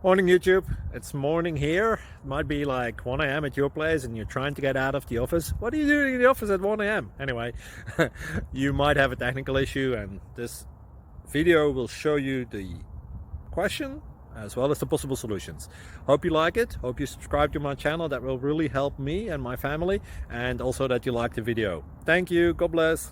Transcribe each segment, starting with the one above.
Morning YouTube, it's morning here. It might be like 1 a.m. at your place and you're trying to get out of the office. What are you doing in the office at 1 a.m.? Anyway, you might have a technical issue and this video will show you the question as well as the possible solutions. Hope you like it, hope you subscribe to my channel. That will really help me and my family, and also that you like the video. Thank you, God bless.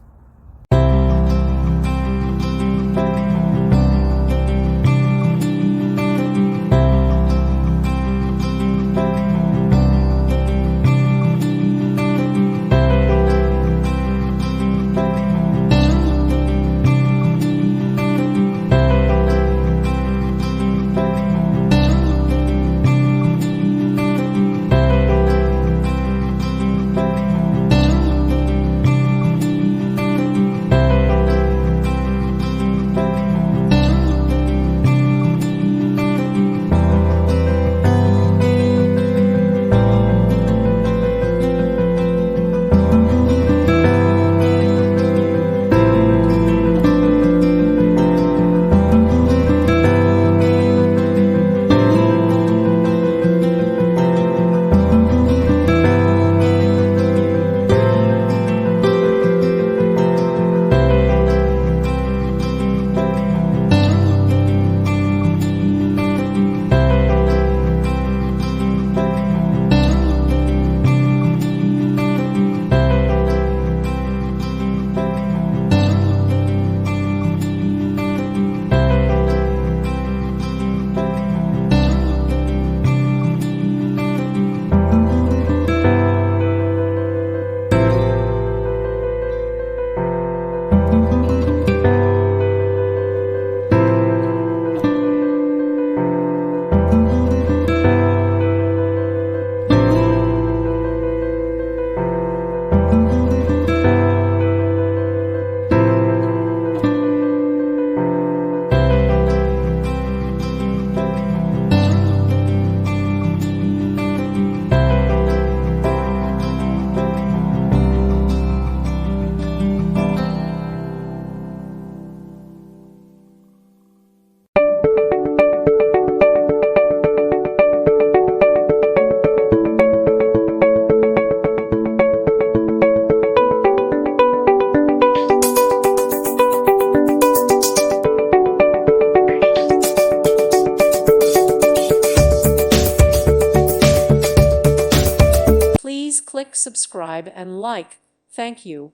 Please click subscribe and like. Thank you.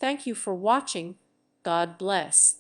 Thank you for watching. God bless.